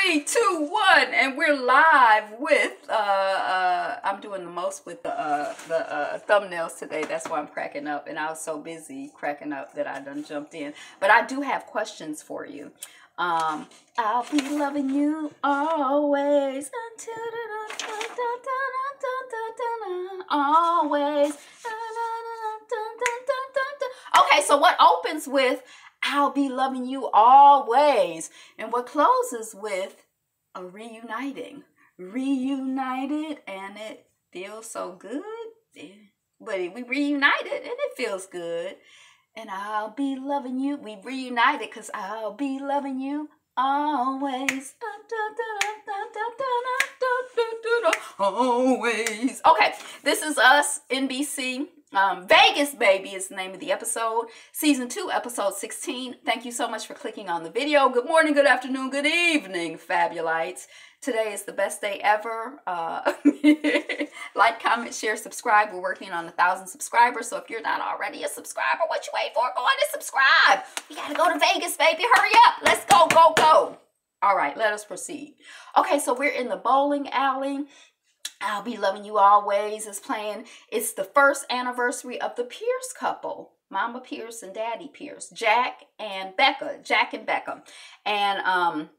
Three, two, one, and we're live with I'm doing the most with the thumbnails today. That's why I'm cracking up, and I was so busy cracking up that I done jumped in. But I do have questions for you. I'll be loving you always until always. Okay, so what opens with I'll be loving you always, and what closes with a reunited, and it feels so good. But we reunited and it feels good. And I'll be loving you. We reunited because I'll be loving you always. Always. Okay, this is us, NBC. Vegas Baby is the name of the episode. Season 2, episode 16. Thank you so much for clicking on the video. Good morning, good afternoon, good evening, Fabulites. Today is the best day ever. Like, comment, share, subscribe. We're working on 1,000 subscribers. So if you're not already a subscriber, what you wait for? Go on and subscribe. We got to go to Vegas, baby. Hurry up. Let's go, go, go. All right, let us proceed. Okay, so we're in the bowling alley. I'll Be Loving You Always is playing. It's the first anniversary of the Pierce couple. Mama Pierce and Daddy Pierce. Jack and Becca. And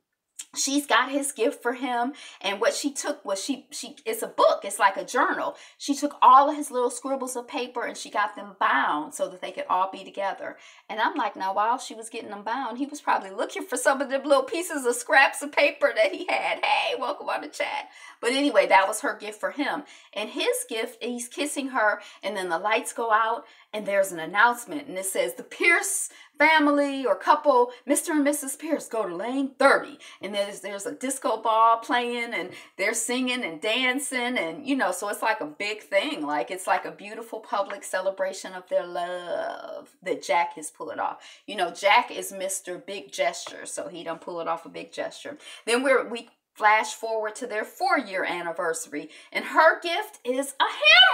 she's got his gift for him, and what she took was it's a book. It's like a journal. She took all of his little scribbles of paper and she got them bound so that they could all be together. And I'm like, now while she was getting them bound, he was probably looking for some of them little pieces of scraps of paper that he had. Hey, welcome on the chat. But anyway, that was her gift for him. And his gift, he's kissing her, and then the lights go out and there's an announcement, and it says the Pierce family or couple, Mr. and Mrs. Pierce, go to lane 30. And there's a disco ball playing, and they're singing and dancing, and you know, so it's like a big thing. Like, it's like a beautiful public celebration of their love that Jack is pulling off. You know, Jack is Mr. Big Gesture, so he done pull it off a big gesture. Then we flash forward to their 4-year anniversary, and her gift is a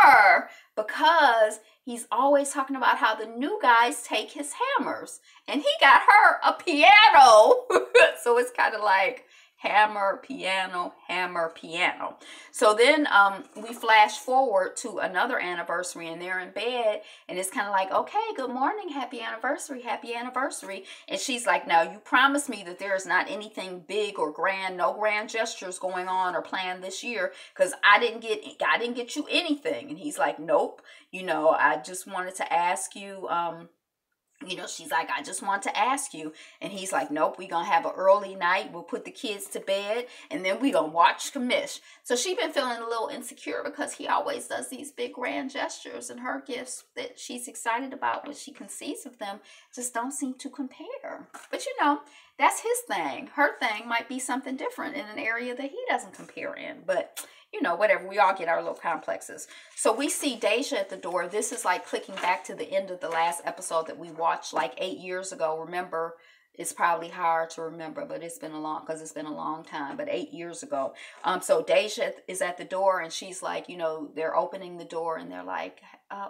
hammer, because he's always talking about how the new guys take his hammers, and he got her a piano. So it's kind of like hammer, piano, hammer, piano. So then we flash forward to another anniversary, and they're in bed, and it's kind of like, okay, good morning, happy anniversary, happy anniversary. And she's like, now you promised me that there is not anything big or grand, no grand gestures going on or planned this year, because I didn't get you anything. And he's like, nope, you know, I just wanted to ask you, you know, she's like, I just want to ask you. And he's like, nope, we're going to have an early night. We'll put the kids to bed, and then we're going to watch commish. So she's been feeling a little insecure because he always does these big grand gestures, and her gifts that she's excited about when she conceives of them just don't seem to compare. But you know, that's his thing. Her thing might be something different in an area that he doesn't compare in. But you know, whatever, we all get our little complexes. So we see Deja at the door. This is like clicking back to the end of the last episode that we watched like 8 years ago. Remember, it's probably hard to remember, but it's been a long time, but 8 years ago. So Deja is at the door, and she's like, you know, they're opening the door, and they're like,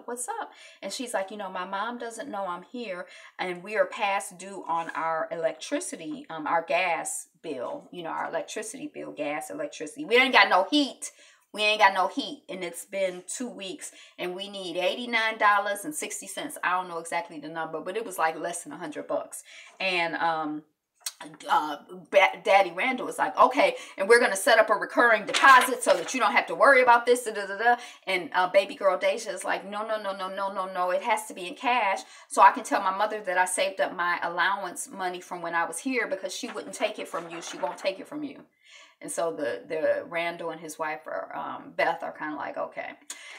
what's up? And she's like, you know, my mom doesn't know I'm here, and we are past due on our electricity, our gas bill, you know, our electricity bill, gas, electricity. We ain't got no heat. And it's been 2 weeks, and we need $89.60. I don't know exactly the number, but it was like less than $100. And Daddy Randall was like, okay, and we're going to set up a recurring deposit so that you don't have to worry about this. And baby girl Deja is like, no, it has to be in cash, so I can tell my mother that I saved up my allowance money from when I was here, because she wouldn't take it from you. She won't take it from you. And so the Randall and his wife, Beth, are kind of like, okay.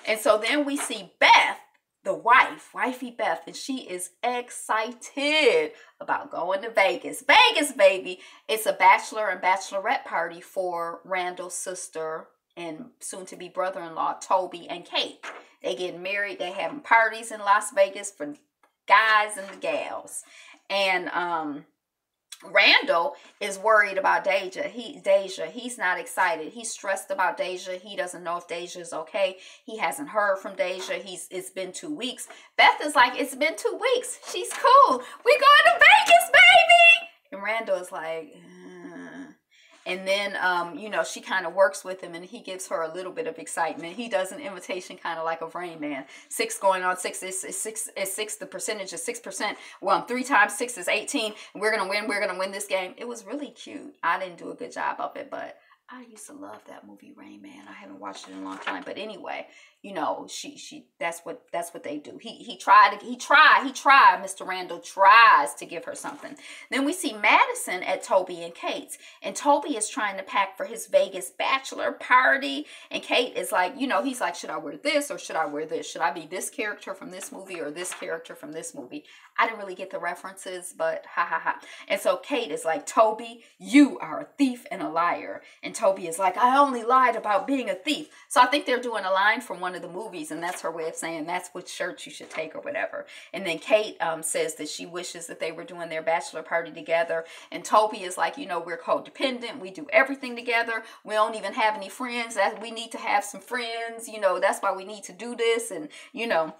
And so then we see Beth, the wifey Beth, and she is excited about going to Vegas. Vegas, baby. It's a bachelor and bachelorette party for Randall's sister and soon-to-be brother-in-law, Toby and Kate. They getting married. They having parties in Las Vegas for guys and the gals. And Randall is worried about Deja. He's not excited. He's stressed about Deja. He doesn't know if Deja is okay. He hasn't heard from Deja. It's been 2 weeks. Beth is like, it's been 2 weeks. She's cool. We're going to Vegas, baby. And Randall is like, And then, you know, she kind of works with him, and he gives her a little bit of excitement. He does an imitation kind of like of Rain Man. 6 going on 6 is 6. The percentage is 6%. Well, 3 times 6 is 18. We're going to win. We're going to win this game. It was really cute. I didn't do a good job of it, but I used to love that movie Rain Man. I haven't watched it in a long time, but anyway, you know, that's what they do. He tried. Mr. Randall tries to give her something. Then we see Madison at Toby and Kate's, and Toby is trying to pack for his Vegas bachelor party, and Kate is like, you know, he's like, should I wear this or should I wear this? Should I be this character from this movie or this character from this movie? I didn't really get the references, but ha ha ha. And so Kate is like, Toby, you are a thief and a liar. And Toby is like, I only lied about being a thief. So I think they're doing a line from one of the movies, and that's her way of saying that's what shirt you should take or whatever. And then Kate says that she wishes that they were doing their bachelor party together. And Toby is like, you know, we're codependent. We do everything together. We don't even have any friends. We need to have some friends. You know, that's why we need to do this. And, you know,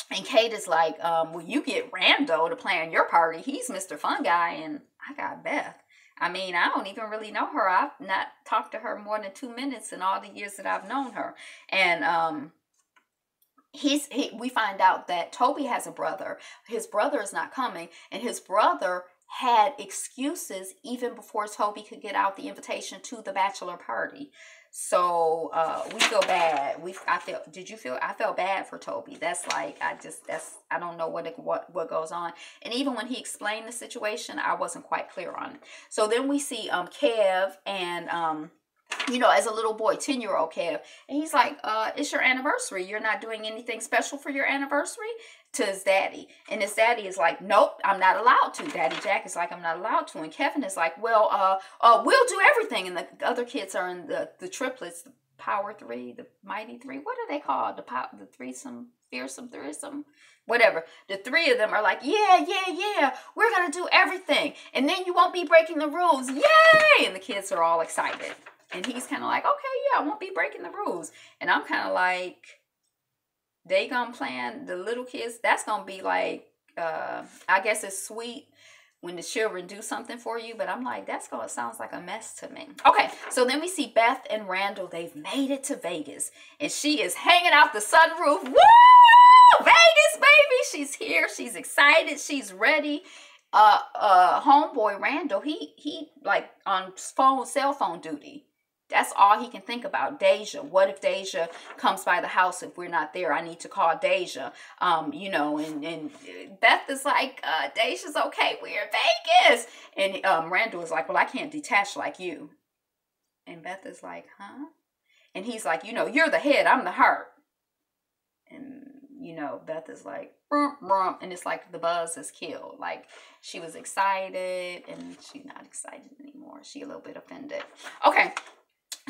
and Kate is like, well, you get Rando to plan your party. He's Mr. Fun Guy, and I got Beth. I mean, I don't even really know her. I've not talked to her more than 2 minutes in all the years that I've known her. And we find out that Toby has a brother. His brother is not coming, and his brother had excuses even before Toby could get out the invitation to the bachelor party. So we feel bad. I felt bad for Toby. That's like, I don't know what goes on. And even when he explained the situation, I wasn't quite clear on it. So then we see Kev and you know, as a little boy, 10-year-old Kev, and he's like, it's your anniversary. You're not doing anything special for your anniversary? To his daddy. And his daddy is like, nope, I'm not allowed to. Daddy Jack is like, I'm not allowed to. And Kevin is like, well, we'll do everything. And the other kids are in the triplets, the Power 3, the Mighty 3. What are they called? The threesome, fearsome, threesome, whatever. The 3 of them are like, yeah, we're going to do everything. And then you won't be breaking the rules. Yay! And the kids are all excited. And he's kind of like, okay, yeah, I won't be breaking the rules. And I'm kind of like, they gonna plan the little kids. That's gonna be like, I guess it's sweet when the children do something for you, but I'm like, sounds like a mess to me. Okay, so then we see Beth and Randall. They've made it to Vegas, and she is hanging out the sunroof. Woo! Vegas, baby! She's here. She's excited. She's ready. Homeboy Randall, he like on cell phone duty. That's all he can think about. Deja. What if Deja comes by the house if we're not there? I need to call Deja. You know, and Beth is like, Deja's okay. We're in Vegas. And Randall is like, well, I can't detach like you. And Beth is like, huh? And he's like, you know, you're the head. I'm the heart. And, you know, Beth is like, brum, brum, and it's like the buzz is killed. Like, she was excited, and she's not excited anymore. She a little bit offended. Okay.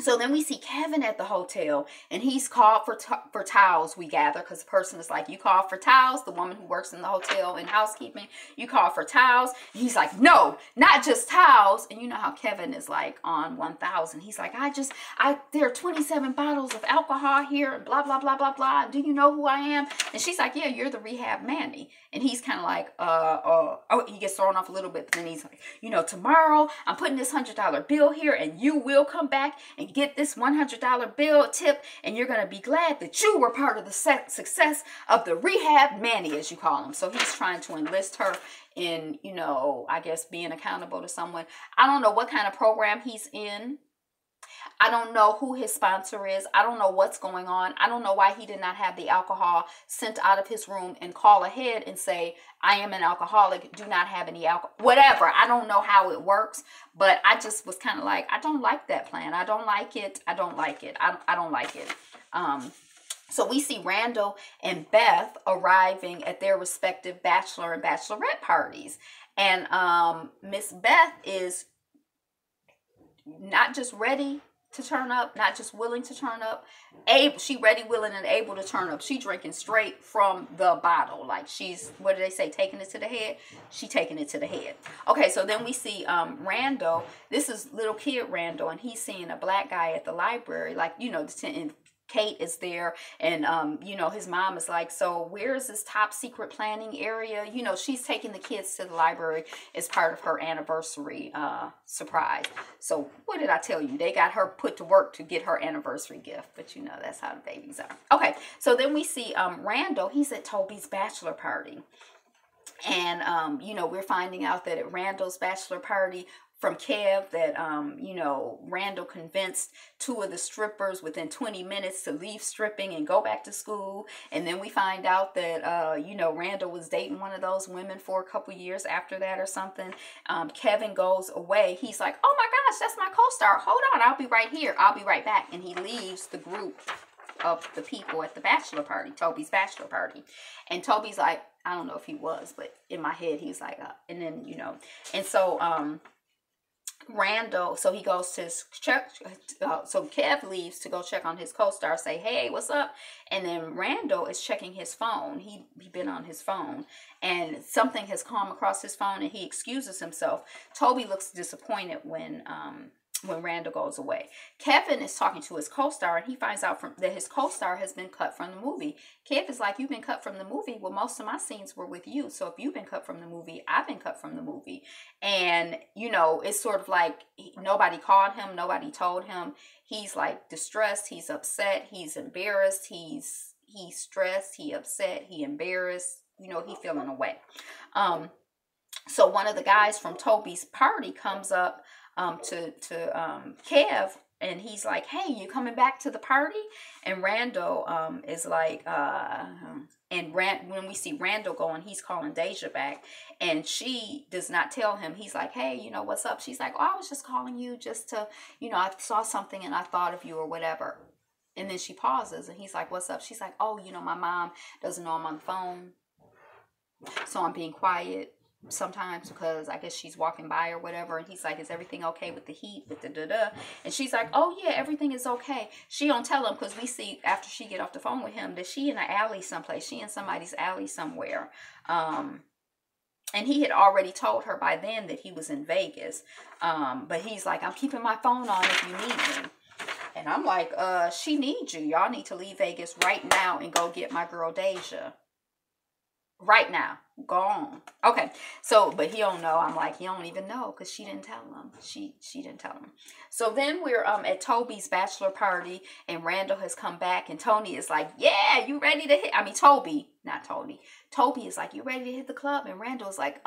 So then we see Kevin at the hotel, and he's called for towels, we gather, because the person is like, you call for towels, the woman who works in the hotel in housekeeping, you call for towels. And he's like, no, not just towels. And you know how Kevin is like on 1,000. He's like, there are 27 bottles of alcohol here, and blah, blah, blah, blah, blah. Do you know who I am? And she's like, yeah, you're the rehab Manny. And he's kind of like, oh, he gets thrown off a little bit, but then he's like, you know, tomorrow I'm putting this $100 bill here, and you will come back and get this $100 bill tip, and you're going to be glad that you were part of the success of the rehab Manny, as you call him. So he's trying to enlist her in, you know, I guess being accountable to someone. I don't know what kind of program he's in. I don't know who his sponsor is. I don't know what's going on. I don't know why he did not have the alcohol sent out of his room and call ahead and say, I am an alcoholic, do not have any alcohol, whatever. I don't know how it works, but I just was kind of like, I don't like that plan. I don't like it. I don't like it. I don't like it. So we see Randall and Beth arriving at their respective bachelor and bachelorette parties. And Miss Beth is not just ready to turn up, not just willing to turn up, she ready, willing, and able to turn up. She drinking straight from the bottle. Like, she's, what do they say, taking it to the head? She taking it to the head. Okay, so then we see Randall. This is little kid Randall, and he's seeing a black guy at the library, like, you know, in Kate is there, and you know, his mom is like, so where's this top secret planning area? You know, she's taking the kids to the library as part of her anniversary surprise. So what did I tell you? They got her put to work to get her anniversary gift, but you know, that's how the babies are. Okay, so then we see Randall. He's at Toby's bachelor party. And, you know, we're finding out that at Randall's bachelor party from Kev that, you know, Randall convinced 2 of the strippers within 20 minutes to leave stripping and go back to school. And then we find out that, you know, Randall was dating one of those women for a couple years after that or something. Kevin goes away. He's like, oh my gosh, that's my co-star. Hold on, I'll be right here. I'll be right back. And he leaves the group of the people at the bachelor party, Toby's bachelor party. And Toby's like, I don't know if he was, but in my head, he's like, and then, you know, and so, Randall, so he goes to check, so Kev leaves to go check on his co-star, say, hey, what's up? And then Randall is checking his phone. He been on his phone, and something has come across his phone, and he excuses himself. Toby looks disappointed when Randall goes away. Kevin is talking to his co-star, and he finds out that his co-star has been cut from the movie. Kev is like, you've been cut from the movie? Well, most of my scenes were with you. So if you've been cut from the movie, I've been cut from the movie. And, you know, it's sort of like nobody called him. Nobody told him. He's like distressed. He's upset. He's embarrassed. He's stressed. He upset. He embarrassed. You know, he feeling away. So one of the guys from Toby's party comes up to Kev, and he's like, hey, you coming back to the party? And Randall is like, when we see Randall going, he's calling Deja back, and she does not tell him. He's like, hey, you know, what's up? She's like, oh, I was just calling you just to, you know, I saw something and I thought of you or whatever. And then she pauses, and he's like, what's up? She's like, oh, you know, my mom doesn't know I'm on the phone, so I'm being quiet sometimes because I guess she's walking by or whatever. And he's like, is everything okay with the heat, with the da-da? And she's like, oh yeah, everything is okay. She don't tell him, because we see after she get off the phone with him that she in an alley someplace. She in somebody's alley somewhere. And he had already told her by then that he was in Vegas. But he's like, I'm keeping my phone on if you need me. And I'm like, she needs you. Y'all need to leave Vegas right now and go get my girl Deja. Right now. Go on. Okay. So, but he don't know. I'm like, he don't even know, because she didn't tell him. She didn't tell him. So then we're at Toby's bachelor party, and Randall has come back, and Tony is like, yeah, you ready to hit? I mean, Toby, not Tony. Toby is like, you ready to hit the club? And Randall is like,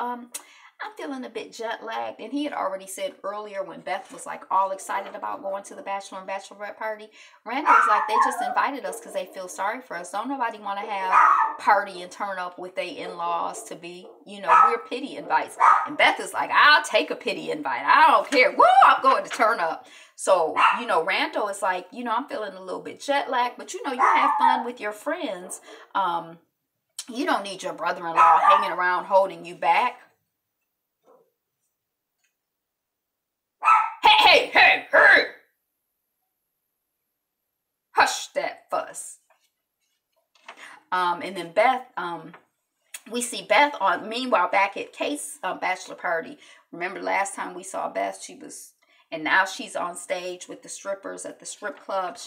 I'm feeling a bit jet lagged. And he had already said earlier, when Beth was like all excited about going to the bachelor and bachelorette party, Randall was like, they just invited us because they feel sorry for us. Don't nobody want to have party and turn up with their in-laws to be, you know, we're pity invites. And Beth is like, I'll take a pity invite. I don't care. Woo, I'm going to turn up. So, you know, Randall is like, you know, I'm feeling a little bit jet lagged, but you know, you have fun with your friends. You don't need your brother-in-law hanging around holding you back. Hey, hey, hey! Hush that fuss. And then Beth, we see Beth meanwhile back at Kate's bachelor party. Remember last time we saw Beth, and now she's on stage with the strippers at the strip club.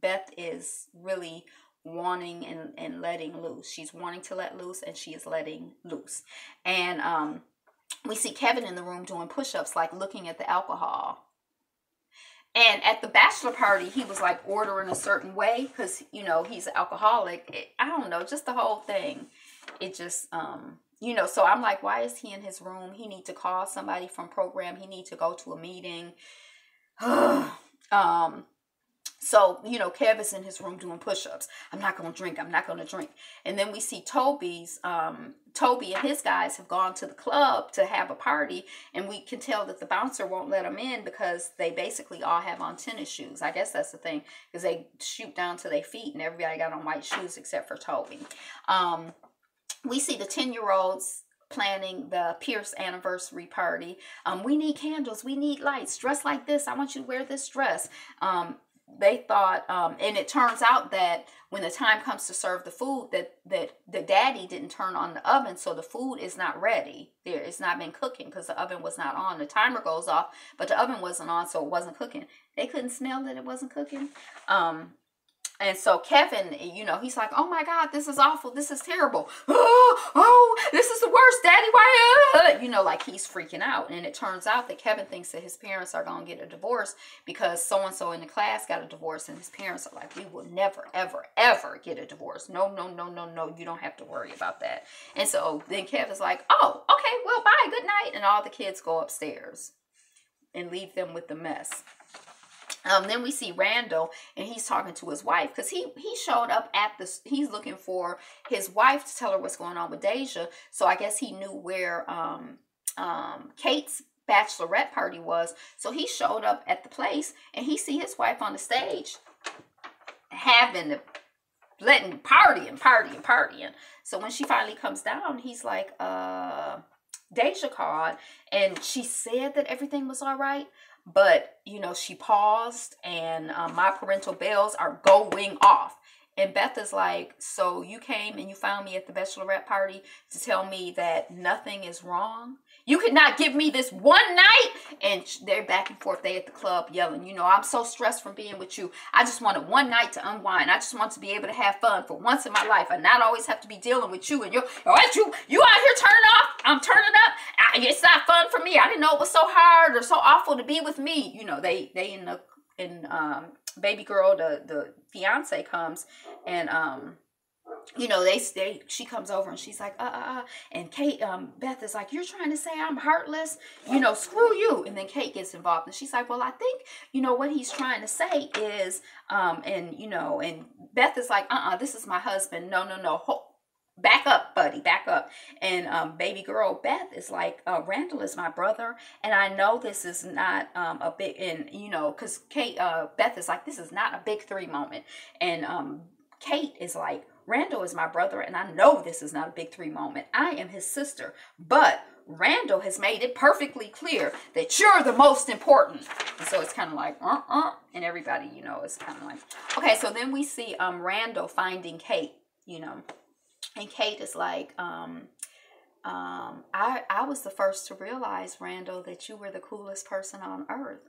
Beth is really wanting and letting loose. She's wanting to let loose, and she is letting loose. And, we see Kevin in the room doing push-ups, like looking at the alcohol. And at the bachelor party, he was like ordering a certain way because, you know, he's an alcoholic. I don't know, just the whole thing. It just, you know, so I'm like, why is he in his room? He need to call somebody from program. He need to go to a meeting. So, you know, Kev is in his room doing push-ups. I'm not going to drink. I'm not going to drink. And then we see Toby and his guys have gone to the club to have a party. And we can tell that the bouncer won't let them in because they basically all have on tennis shoes. I guess that's the thing, because they shoot down to their feet and everybody got on white shoes except for Toby. We see the 10-year-olds planning the Pierce anniversary party. We need candles. We need lights. Dress like this. I want you to wear this dress. they thought, and it turns out that when the time comes to serve the food, that the daddy didn't turn on the oven, so the food is not ready. It's not been cooking because the oven was not on. The timer goes off, but the oven wasn't on, so it wasn't cooking. They couldn't smell that it wasn't cooking. And so Kevin, you know, he's like, oh my God, this is awful. This is terrible. Oh, this is the worst, Daddy. Why? You know, like he's freaking out. And it turns out that Kevin thinks that his parents are going to get a divorce because so-and-so in the class got a divorce. And his parents are like, we will never, ever, ever get a divorce. No, no, no, no, no. You don't have to worry about that. And so then Kevin's like, oh, okay, well, bye. Good night. And all the kids go upstairs and leave them with the mess. Then we see Randall, and he's talking to his wife because he showed up at this. He's looking for his wife to tell her what's going on with Deja. So I guess he knew where Kate's bachelorette party was. So he showed up at the place, and he see his wife on the stage partying. So when she finally comes down, he's like, Deja called, and she said that everything was all right. But, you know, she paused and my parental bells are going off. And Beth is like, so you came and you found me at the bachelorette party to tell me that nothing is wrong? You could not give me this one night? And they're back and forth. They at the club yelling, you know, I'm so stressed from being with you. I just wanted one night to unwind. I just want to be able to have fun for once in my life and not always have to be dealing with you. And you out here turning off. I'm turning up. It's not fun for me. I didn't know it was so hard or so awful to be with me. You know, they in baby girl, the fiance comes and you know, she comes over and she's like, and Kate, Beth is like, you're trying to say I'm heartless, you know, screw you. And then Kate gets involved and she's like, well, I think, you know, what he's trying to say is, and, you know, and Beth is like, this is my husband. No. Back up, buddy, back up. And baby girl Beth is like, Randall is my brother, and I know this is not a big, and you know, because Beth is like, this is not a big three moment, and Kate is like, Randall is my brother, and I know this is not a big three moment. I am his sister, but Randall has made it perfectly clear that you're the most important. And so it's kind of like, and everybody, you know, is kind of like, okay. So then we see Randall finding Kate, you know. And Kate is like, I was the first to realize, Randall, that you were the coolest person on earth.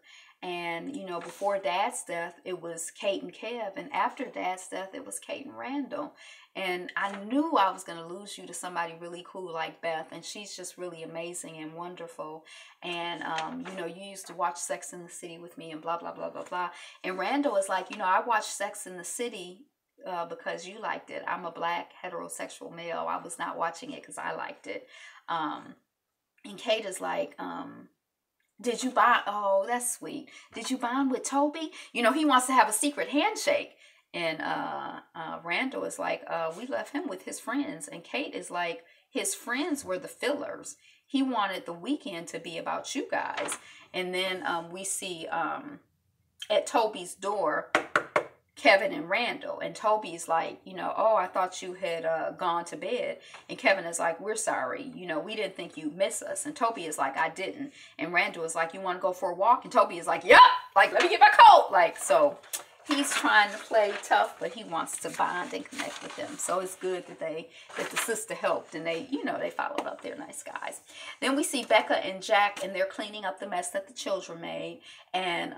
And, you know, before Dad's death, it was Kate and Kev. And after Dad's death, it was Kate and Randall. And I knew I was going to lose you to somebody really cool like Beth. And she's just really amazing and wonderful. And, you know, you used to watch Sex in the City with me and blah, blah, blah, blah, blah. And Randall is like, you know, I watched Sex in the City because you liked it. I'm a black heterosexual male. I was not watching it because I liked it. And Kate is like, did you bond? Oh, that's sweet. Did you bond with Toby? You know, he wants to have a secret handshake. And Randall is like, we left him with his friends. And Kate is like, his friends were the fillers. He wanted the weekend to be about you guys. And then we see at Toby's door, Kevin and Randall, and Toby's like, you know, oh, I thought you had gone to bed. And Kevin is like, we're sorry, you know, we didn't think you'd miss us. And Toby is like, I didn't. And Randall is like, you want to go for a walk? And Toby is like, yep, like, let me get my coat. Like, so he's trying to play tough, but he wants to bond and connect with them. So it's good that the sister helped, and they, you know, they followed up. They're nice guys. Then we see Becca and Jack, and they're cleaning up the mess that the children made. And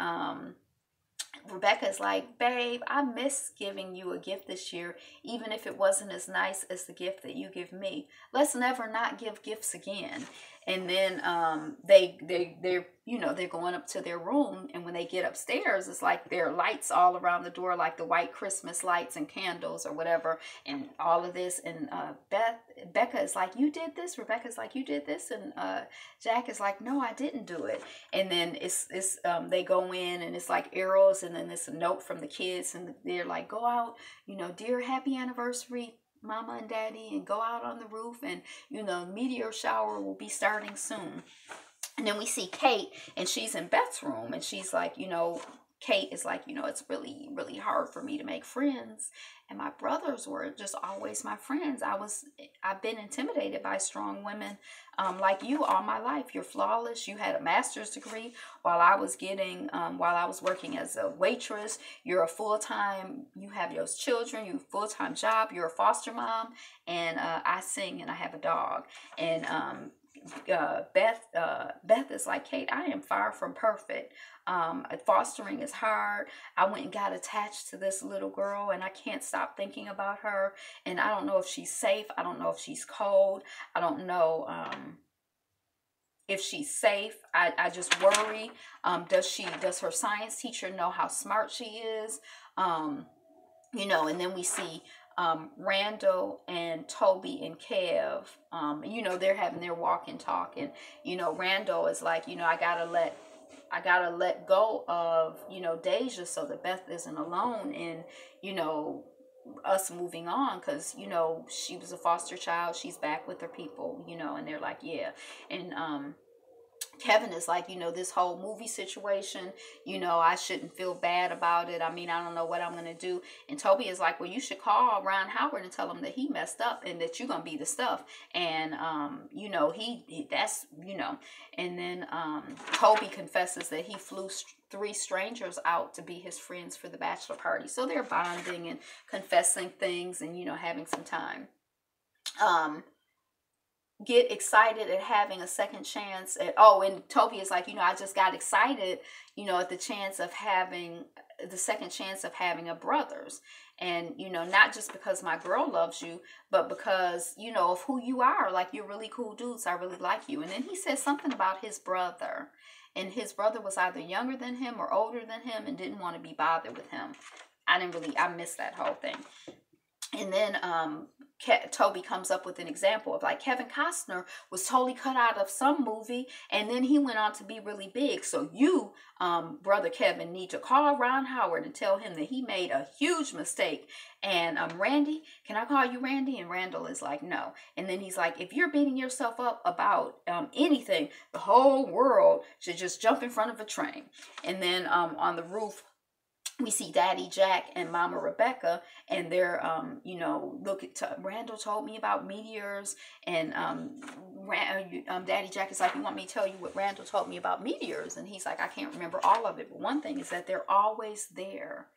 Rebecca's like, babe, I miss giving you a gift this year, even if it wasn't as nice as the gift that you give me. Let's never not give gifts again. And then they're you know, they're going up to their room, and when they get upstairs, it's like there are lights all around the door, like the white Christmas lights and candles or whatever, and all of this. And Becca is like, you did this? Rebecca's like, you did this? And Jack is like, no, I didn't do it. And then they go in, and it's like arrows, and then it's a note from the kids, and they're like, go out, you know, dear happy anniversary, Mama and Daddy, and go out on the roof, and, you know, meteor shower will be starting soon. And then we see Kate, and she's in Beth's room, and she's like, you know, Kate is like, it's really, really hard for me to make friends. And my brothers were just always my friends. I've been intimidated by strong women like you all my life. You're flawless. You had a master's degree while I was working as a waitress. You're a full-time, you have your children, you have a full-time job, you're a foster mom, and I sing and I have a dog. And Beth is like, Kate, I am far from perfect. Fostering is hard. I went and got attached to this little girl, and I can't stop thinking about her. And I don't know if she's safe. I don't know if she's cold. I don't know if she's safe. I just worry. Does her science teacher know how smart she is? And then we see Randall and Toby and Kev, they're having their walk and talk, and Randall is like, I gotta let go of Deja so that Beth isn't alone, and us moving on, because she was a foster child, she's back with her people, and they're like, yeah. And Kevin is like, this whole movie situation, I shouldn't feel bad about it. I mean, I don't know what I'm going to do. And Toby is like, well, you should call Ron Howard and tell him that he messed up and that you're going to be the stuff. And, and then Toby confesses that he flew 3 strangers out to be his friends for the bachelor party. So they're bonding and confessing things and, having some time. Get excited at having a second chance and Toby is like, I just got excited, at the chance of having the second chance of having a brother's. And, not just because my girl loves you, but because, of who you are. Like, you're really cool dudes. I really like you. And then he says something about his brother. And his brother was either younger than him or older than him and didn't want to be bothered with him. I missed that whole thing. And then Toby comes up with an example of like, Kevin Costner was totally cut out of some movie, and then he went on to be really big. So you, brother Kevin, need to call Ron Howard and tell him that he made a huge mistake. And Randy, can I call you Randy? And Randall is like, no. And then he's like, if you're beating yourself up about anything, the whole world should just jump in front of a train. And then on the roof, we see Daddy Jack and Mama Rebecca, and they're, Randall told me about meteors, and Daddy Jack is like, you want me to tell you what Randall told me about meteors? And he's like, I can't remember all of it, but one thing is that they're always there,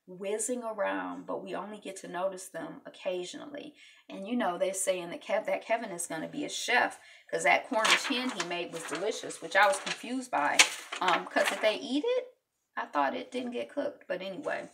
whizzing around, but we only get to notice them occasionally. And they're saying that Kevin is going to be a chef, because that Cornish hen he made was delicious, which I was confused by, because if they eat it, I thought it didn't get cooked, but anyway.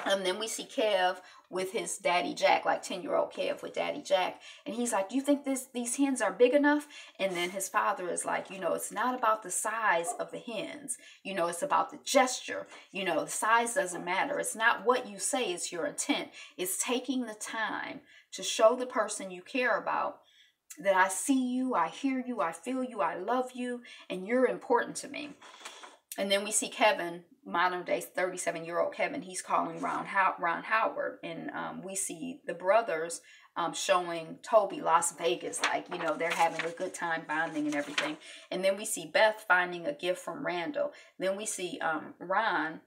Then we see Kev with his Daddy Jack, like 10-year-old Kev with Daddy Jack. And he's like, do you think these hens are big enough? And then his father is like, it's not about the size of the hens. It's about the gesture. The size doesn't matter. It's not what you say, it's your intent. It's taking the time to show the person you care about that I see you, I hear you, I feel you, I love you, and you're important to me. And then we see Kevin, modern day 37-year-old Kevin, he's calling Ron Howard. And we see the brothers showing Toby Las Vegas, like, they're having a good time bonding and everything. And then we see Beth finding a gift from Randall. Then we see Ron,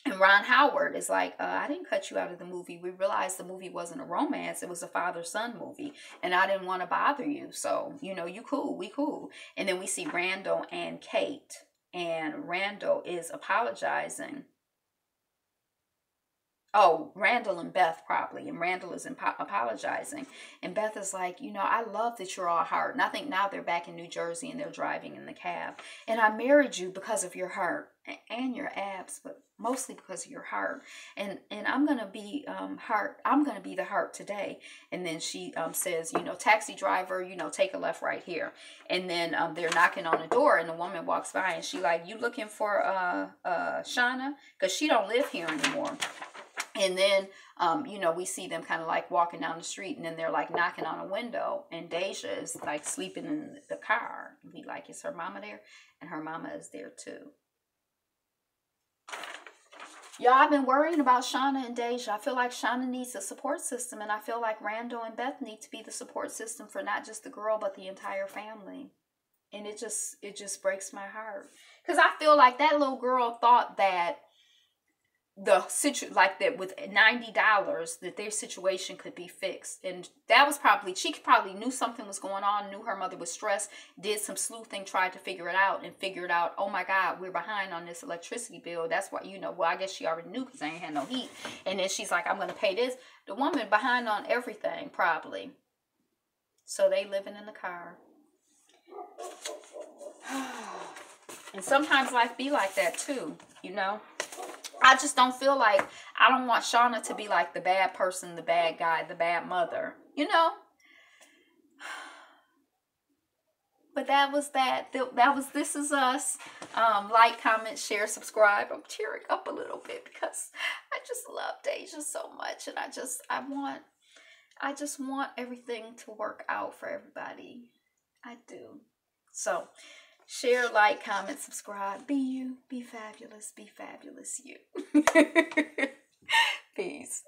and Ron Howard is like, I didn't cut you out of the movie. We realized the movie wasn't a romance. It was a father-son movie. And I didn't want to bother you. So, you cool, we cool. And then we see Randall and Kate. And Randall is apologizing. Oh, Randall and Beth probably. And Randall is apologizing. And Beth is like, I love that you're all heart. And I think now they're back in New Jersey and they're driving in the cab. And I married you because of your heart and your abs, but mostly because of your heart. And I'm going to be heart. I'm going to be the heart today. And then she says, taxi driver, take a left right here. And then they're knocking on the door, and the woman walks by, and she like, you looking for Shauna? Because she don't live here anymore. And then, we see them kind of like walking down the street, and then they're like knocking on a window, and Deja is like sleeping in the car. And we like, is her mama there? And her mama is there too. Y'all, I've been worrying about Shauna and Deja. I feel like Shauna needs a support system, and I feel like Randall and Beth need to be the support system for not just the girl, but the entire family. And it just breaks my heart. Because I feel like that little girl thought that like that with $90 that their situation could be fixed. And that was probably, she probably knew something was going on, knew her mother was stressed, did some sleuthing, tried to figure it out, and figured out, oh my God, we're behind on this electricity bill. That's why, you know, well, I guess she already knew because they ain't had no heat. And then she's like, I'm going to pay this. The woman behind on everything, probably. So they living in the car. And sometimes life be like that too, you know. I just don't feel like, I don't want Shauna to be like the bad person, the bad guy, the bad mother, you know. But that was that. That was This Is Us. Like, comment, share, subscribe. I'm tearing up a little bit because I just love Deja so much, and I just want everything to work out for everybody. I do. So share, like, comment, subscribe. Be you. Be fabulous. Be fabulous you. Peace.